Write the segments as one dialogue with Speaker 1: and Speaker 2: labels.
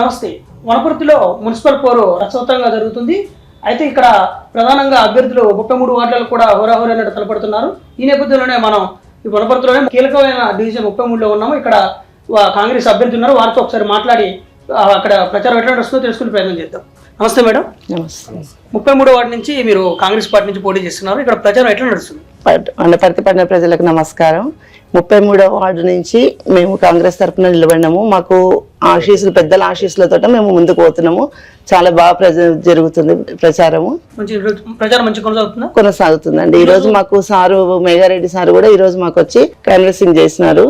Speaker 1: నమస్తే. వనపర్తిలో మున్సిపల్ పోరు రసవత్తంగా జరుగుతుంది. అయితే ఇక్కడ ప్రధానంగా అభ్యర్థులు 33 వార్డులలో కూడా హోరాహోరీ అన్నట్టు తలపడుతున్నారు. ఈ నేపథ్యంలోనే మనం ఈ వనపర్తిలోనే కీలకమైన డివిజన్ 33లో ఉన్నాము. ఇక్కడ కాంగ్రెస్ అభ్యర్థి ఉన్నారు. వారితో ఒకసారి మాట్లాడి అక్కడ ప్రచారం ఎట్లా నడుస్తుందో తెలుసుకునే ప్రయత్నం చేద్దాం. నమస్తే మేడం.
Speaker 2: నమస్తే.
Speaker 1: 33 వార్డు నుంచి మీరు కాంగ్రెస్ పార్టీ నుంచి పోటీ చేస్తున్నారు. ఇక్కడ ప్రచారం ఎట్లా నడుస్తుంది?
Speaker 2: వనపర్తి పట్టణ ప్రజలకు నమస్కారం. 33వ వార్డు నుంచి మేము కాంగ్రెస్ తరఫున నిలబడినాము. మాకు ఆశీస్సులు, పెద్దల ఆశీస్సులతో మేము ముందుకు పోతున్నాము. చాలా బాగా జరుగుతుంది ప్రచారము.
Speaker 1: ప్రచారం మంచి
Speaker 2: కొనసాగుతుందండి. ఈ రోజు మాకు సారు మేఘారెడ్డి సారు కూడా ఈ రోజు మాకు వచ్చి కాన్వెసింగ్ చేసినారు.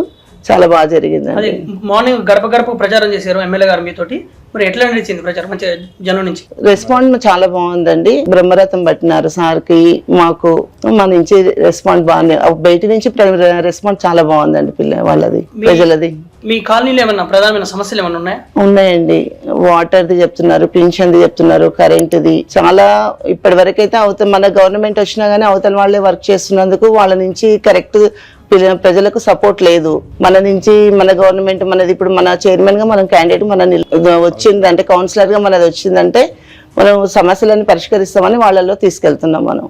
Speaker 2: చాలా బాగా జరిగింది.
Speaker 1: అదే మార్నింగ్ గడప గడప ప్రచారం చేశారు ఎమ్మెల్యే గారు మీతోటి. మరి ఎట్లా నడిచింది ప్రచారం? మంచి జనం నుంచి
Speaker 2: రెస్పాండ్ చాలా బాగుందండి. బ్రహ్మరథం పట్టినారు సార్కి, మాకు మా నుంచి రెస్పాండ్ బాగుంది. బయట నుంచి రెస్పాండ్ చాలా బాగుందండి వాళ్ళది, ప్రజలది.
Speaker 1: మీ కాలనీలో ఏమన్నా ప్రధానమైన సమస్యలు ఏమన్నా ఉన్నాయా?
Speaker 2: ఉన్నాయండి. వాటర్ది చెప్తున్నారు, పెన్షన్ది చెప్తున్నారు, కరెంటుది. చాలా ఇప్పటి వరకైతే మన గవర్నమెంట్ వచ్చినా గానీ అవతల వాళ్ళే వర్క్ చేస్తున్నందుకు వాళ్ళ నుంచి కరెక్ట్ ప్రజలకు సపోర్ట్ లేదు. మన నుంచి మన గవర్నమెంట్ మనది ఇప్పుడు మన చైర్మన్ గా మనం క్యాండిడేట్ వచ్చిందంటే, కౌన్సిలర్ గా మనది వచ్చిందంటే మనం సమస్యలను పరిష్కరిస్తామని వాళ్ళలో తీసుకెళ్తున్నాం. మనం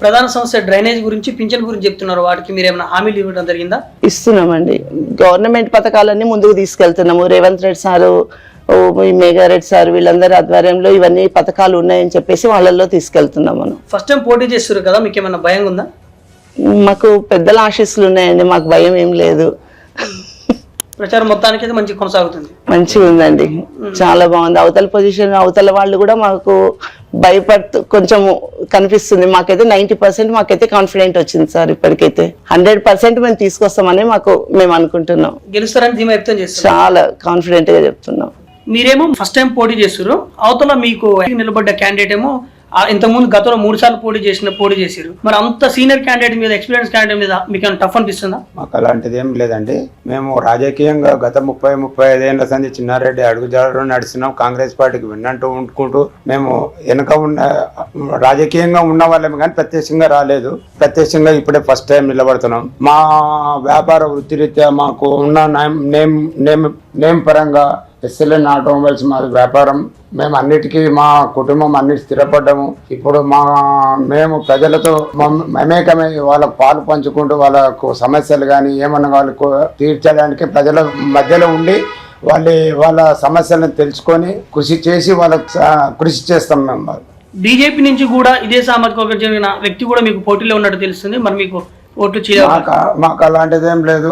Speaker 1: ప్రధాన సమస్య డ్రైనేజ్ గురించి, పింఛన్ గురించి చెప్తున్నారు. వాటికి మీరు ఏమైనా హామీలు ఇవ్వడం జరిగిందా?
Speaker 2: ఇస్తున్నామండి. గవర్నమెంట్ పథకాలన్నీ ముందుకు తీసుకెళ్తున్నాము. రేవంత్ రెడ్డి సారు, మేఘారెడ్డి సార్ వీళ్ళందరి ఆధ్వర్యంలో ఇవన్నీ పథకాలు ఉన్నాయని చెప్పేసి వాళ్ళల్లో తీసుకెళ్తున్నాం. మనం
Speaker 1: ఫస్ట్ టైం పోటీ చేస్తారు కదా, మీకు ఏమన్నా భయం ఉందా?
Speaker 2: మాకు పెద్దల ఆశీస్సులు ఉన్నాయండి, మాకు భయం ఏం లేదు.
Speaker 1: ప్రచారం మొత్తానికి అయితే మంచిగా కొనసాగుతుంది.
Speaker 2: మంచిగా ఉందండి, చాలా బాగుంది. అవతల పొజిషన్ అవతల వాళ్ళు కూడా మాకు భయపడుతూ కొంచెం కనిపిస్తుంది. మాకైతే 90% మాకైతే కాన్ఫిడెంట్ వచ్చింది సార్. ఇప్పటికైతే 100% మేము తీసుకొస్తామని మేము అనుకుంటున్నాం.
Speaker 1: గెలుస్తారని ధీమా వ్యక్తం చేస్తారు.
Speaker 2: చాలా కాన్ఫిడెంట్ గా చెప్తున్నాం.
Speaker 1: మీరేమో ఫస్ట్ టైం పోటీ చేస్తారు. అవతల మీకు నిలబడ్డ క్యాండిడేట్ ఏమో ఇంతకుముందు గతంలో 3 సార్లు పోటీ చేశారు. మరి అంత సీనియర్ క్యాండిడేట్ మీద, ఎక్స్పీరియన్స్ క్యాండిడేట్ మీద మీకు ఏమైనా టఫ్ అనిపిస్తుందా?
Speaker 3: మాకు అలాంటిది ఏం లేదండి. మేము రాజకీయంగా గత 30-35 ఏళ్ల సంది చిన్నారెడ్డి అడుగుజాడలో నడుస్తున్నాం. కాంగ్రెస్ పార్టీకి విన్నట్టు ఉంటుకుంటూ మేము వెనుక రాజకీయంగా ఉన్న వాళ్ళమే కానీ ప్రత్యక్షంగా రాలేదు. ప్రత్యక్షంగా ఇప్పుడే ఫస్ట్ టైం నిలబడుతున్నాం. మా వ్యాపార వృత్తిరీత్యా మాకు ఉన్న నేమ్ పరంగా ఎస్ఎల్ఎన్ ఆటోమొబైల్స్ మా వ్యాపారం. మేము అన్నిటికీ మా కుటుంబం అన్నిటి స్థిరపడ్డాము. ఇప్పుడు మేము ప్రజలతో మమేకమై వాళ్ళకు పాలు పంచుకుంటూ వాళ్ళకు సమస్యలు కానీ ఏమన్నా వాళ్ళకు తీర్చడానికి ప్రజల మధ్యలో ఉండి వాళ్ళ సమస్యలను తెలుసుకొని కృషి చేసి వాళ్ళకు కృషి చేస్తాం. మేము
Speaker 1: బీజేపీ నుంచి కూడా ఇదే సామాజిక చెందిన వ్యక్తి కూడా మీకు పోటీలో ఉన్నట్టు తెలుస్తుంది. మరి మీకు
Speaker 3: మాకు అలాంటిది ఏం లేదు.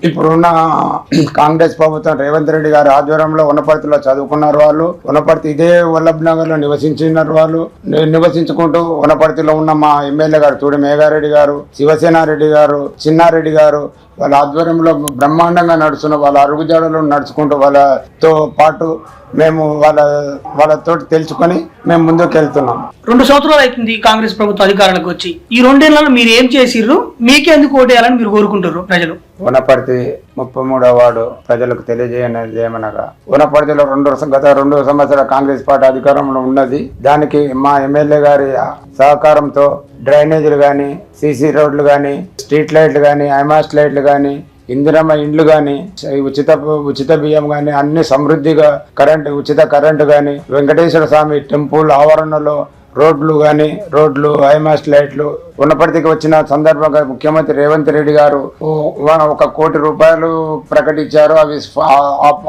Speaker 3: ఇప్పుడున్న కాంగ్రెస్ ప్రభుత్వం రేవంత్ రెడ్డి గారి ఆధ్వర్యంలో వనపర్తిలో చదువుకున్నారు వాళ్ళు. వనపర్తి ఇదే వల్లభ్ నగర్ లో నివసించినారు వాళ్ళు. నివసించుకుంటూ వనపర్తిలో ఉన్న మా ఎమ్మెల్యే గారు తూడి మేఘారెడ్డి గారు, శివసేనారెడ్డి గారు, చిన్నారెడ్డి గారు వాళ్ళ ఆధ్వర్యంలో బ్రహ్మాండంగా నడుస్తున్న వాళ్ళ అరుగుజాడలో నడుచుకుంటూ వాళ్ళతో పాటు మేము వాళ్ళతో తెలుసుకొని మేము ముందుకు వెళ్తున్నాం.
Speaker 1: 2 సంవత్సరాలు అవుతుంది కాంగ్రెస్ ప్రభుత్వం అధికారానికి వచ్చి. ఈ 2 ఏళ్లలో మీరు ఏం చేసిర్రు? మీకే ఎందుకు ఓటేయాలని మీరు కోరుకుంటారు ప్రజలు?
Speaker 3: వనపర్తి 33వ వార్డు ప్రజలకు తెలియజేయనది ఏమనగా, వనపర్తిలో గత 2 సంవత్సరాల కాంగ్రెస్ పార్టీ అధికారంలో ఉన్నది. దానికి మా ఎమ్మెల్యే గారి సహకారంతో డ్రైనేజీలు కానీ, సీసీ రోడ్లు కానీ, స్ట్రీట్ లైట్లు కానీ, ఐమాస్ లైట్లు కానీ, ఇందిరమ్మ ఇండ్లు కానీ, ఉచిత బియ్యం కానీ, అన్ని సమృద్ధిగా ఉచిత కరెంటు కానీ, వెంకటేశ్వర స్వామి టెంపుల్ ఆవరణలో రోడ్లు ఐమాస్ లైట్లు. వనపర్తికి వచ్చిన సందర్భంగా ముఖ్యమంత్రి రేవంత్ రెడ్డి గారు 1 కోటి రూపాయలు ప్రకటించారు. అవి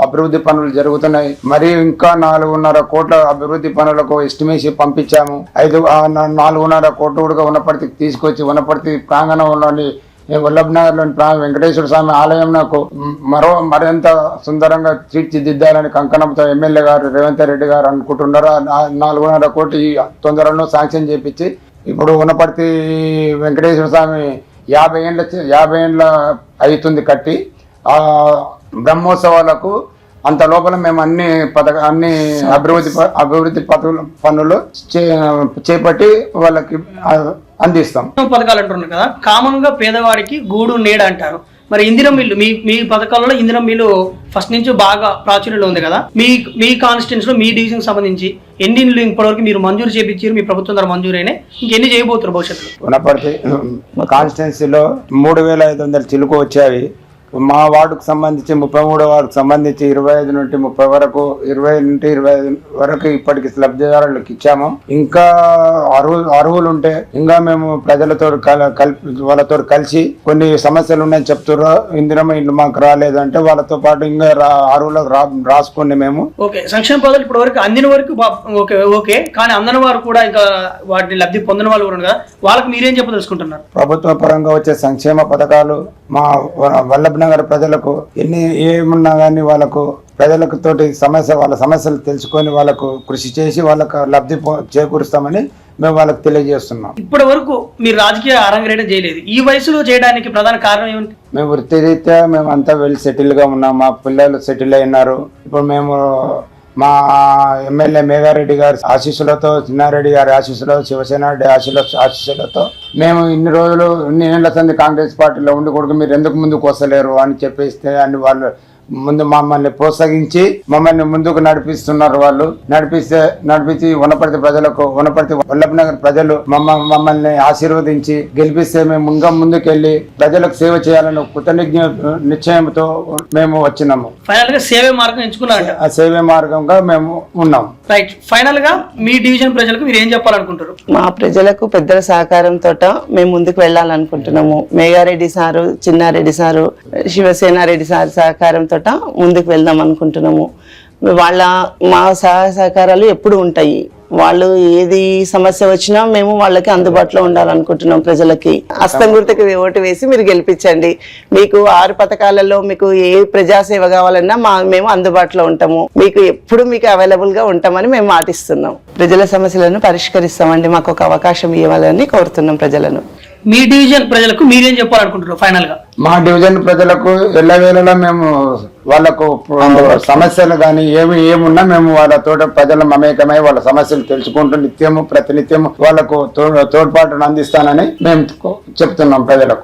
Speaker 3: అభివృద్ధి పనులు జరుగుతున్నాయి. మరి ఇంకా 4.5 కోట్ల అభివృద్ధి పనులకు ఎస్టిమేషన్ పంపించాము. 4.5 కోట్లు కూడా వనపర్తికి తీసుకొచ్చి వనపర్తి ప్రాంగణంలోని వల్లభ్ నగర్ లోని వెంకటేశ్వర స్వామి ఆలయం నాకు మరింత సుందరంగా తీర్చిదిద్దాలని కంకణంతో ఎమ్మెల్యే గారు రేవంత్ రెడ్డి గారు అనుకుంటున్నారు. 4.5 కోట్లు తొందరలో శాంక్షన్ చేపించి ఇప్పుడు వనపర్తి వెంకటేశ్వర స్వామి 50 ఏళ్ళ అవుతుంది కట్టి. బ్రహ్మోత్సవాలకు అంత లోపల మేము అన్ని అభివృద్ధి పనులు చేపట్టి వాళ్ళకి అందిస్తాం.
Speaker 1: పథకాలు అంటున్నారు కదా, కామన్ గా పేదవాడికి గూడు నీడ అంటారు. మరి ఇందిరం మిల్లు మీ పథకాలలో ఇందిరం మిల్లు ఫస్ట్ నుంచి బాగా ప్రాచుర్యంలో ఉంది కదా. మీ కాన్స్టిట్యూన్స్ లో మీ డివిజన్ సంబంధించి ఎన్ని ఇళ్ళు ఇప్పటివరకు మీరు మంజూరు చేయించారు? మీ ప్రభుత్వం ద్వారా మంజూరైనా ఇంకెన్ని చేయబోతున్నారు భవిష్యత్తులో?
Speaker 3: వనపర్తి కాన్స్టిట్యున్సీలో 3500 చిలుకు వచ్చాయి. మా వార్డుకు సంబంధించి 33వ వార్డుకు సంబంధించి 25 నుండి 30 వరకు 20 నుండి 25 వరకు ఇప్పటికి లబ్ధిదారులకు ఇచ్చాము. ఇంకా అర్హులు ఉంటే ఇంకా మేము ప్రజలతో వాళ్ళతో కలిసి కొన్ని సమస్యలు ఉన్నాయని చెప్తున్నారు. ఇందిరమ్మ ఇల్లు మాకు రాలేదు అంటే వాళ్ళతో పాటు ఇంకా అర్హులకు రాసుకోండి మేము.
Speaker 1: ఓకే, సంక్షేమ పదాలు ఇప్పటి వరకు అందిన వరకు ఓకే ఓకే, కానీ అందని వారు కూడా ఇంకా వాటిని లబ్ధి పొందిన వాళ్ళు కూడా కదా, వాళ్ళకి మీరేం చెప్పదలుచుకుంటున్నారు?
Speaker 3: ప్రభుత్వ పరంగా వచ్చే సంక్షేమ పథకాలు మా వల్లభ్ నగర్ ప్రజలకు ఏమున్నా కానీ వాళ్ళకు ప్రజలకు తోటి వాళ్ళ సమస్యలు తెలుసుకొని వాళ్ళకు కృషి చేసి వాళ్ళకు లబ్ధి చేకూరుస్తామని మేము వాళ్ళకి తెలియజేస్తున్నాం.
Speaker 1: ఇప్పటి వరకు మీరు రాజకీయ అరంగేటం చేయలేదు, ఈ వయసులో చేయడానికి ప్రధాన కారణం ఏమిటి?
Speaker 3: మేము వృత్తిరీత్యా మేము అంతా వెల్ సెటిల్గా ఉన్నాం. మా పిల్లలు సెటిల్ అయినారు. ఇప్పుడు మేము మా ఎమ్మెల్యే మేఘారెడ్డి గారి ఆశీస్సులతో, చిన్నారెడ్డి గారి ఆశీస్సులో, శివసేన ఆశీస్సులతో మేము ఇన్ని రోజులు ఇన్ని ఏళ్ల సంది కాంగ్రెస్ పార్టీలో ఉండి కొడుకు మీరు ఎందుకు ముందుకు వస్తలేరు అని చెప్పేస్తే అని వాళ్ళు ముందు మమ్మల్ని ప్రోత్సహించి మమ్మల్ని ముందుకు నడిపిస్తున్నారు. వాళ్ళు నడిపించి వనపర్తి ప్రజలకు, వనపర్తి వల్లభ్ నగర్ ప్రజలు మమ్మల్ని ఆశీర్వదించి గెలిపిస్తే మేము ఇంకా ముందుకెళ్లి ప్రజలకు సేవ చేయాలని కృతజ్ఞ నిశ్చయంతో మేము వచ్చినాము.
Speaker 1: ఫైనల్ గా సేవే మార్గం ఎంచుకున్నారు.
Speaker 3: ఆ సేవే మార్గంగా మేము ఉన్నాం.
Speaker 1: రైట్, ఫైనల్ గా మీ డివిజన్ ప్రజలకు మీరు ఏం చెప్పాలనుకుంటారు?
Speaker 2: మా ప్రజలకు పెద్దల సహకారంతో మేము ముందుకు వెళ్ళాలనుకుంటున్నాము. Megha Reddy sir, Chinna Reddy sir, Shiva Sena Reddy sir సహకారంతో ముందుకు వెళ్దాం అనుకుంటున్నాము. మా సహకారాలు ఎప్పుడు ఉంటాయి. వాళ్ళు ఏది సమస్య వచ్చినా మేము వాళ్ళకి అందుబాటులో ఉండాలనుకుంటున్నాం. ప్రజలకి హస్తం గుర్తుకు ఓటు వేసి మీరు గెలిపించండి. మీకు 6 పథకాలలో మీకు ఏ ప్రజాసేవ కావాలన్నా మేము అందుబాటులో ఉంటాము. మీకు ఎప్పుడు మీకు అవైలబుల్ గా ఉంటామని మేము మాటిస్తున్నాం. ప్రజల సమస్యలను పరిష్కరిస్తామండి. మాకు ఒక అవకాశం ఇవ్వాలని కోరుతున్నాం ప్రజలను.
Speaker 1: మీ డివిజన్ ప్రజలకు మీరేం చెప్పాలనుకుంటారు ఫైనల్ గా?
Speaker 3: మా డివిజన్ ప్రజలకు ఎల్లవేళలా మేము వాళ్ళకు సమస్యలు కానీ ఏమున్నా మేము వాళ్ళతో ప్రజల మమేకమై వాళ్ళ సమస్యలు తెలుసుకుంటూ ప్రతినిత్యము వాళ్ళకు తోడ్పాటును అందిస్తానని మేము చెప్తున్నాం ప్రజలకు.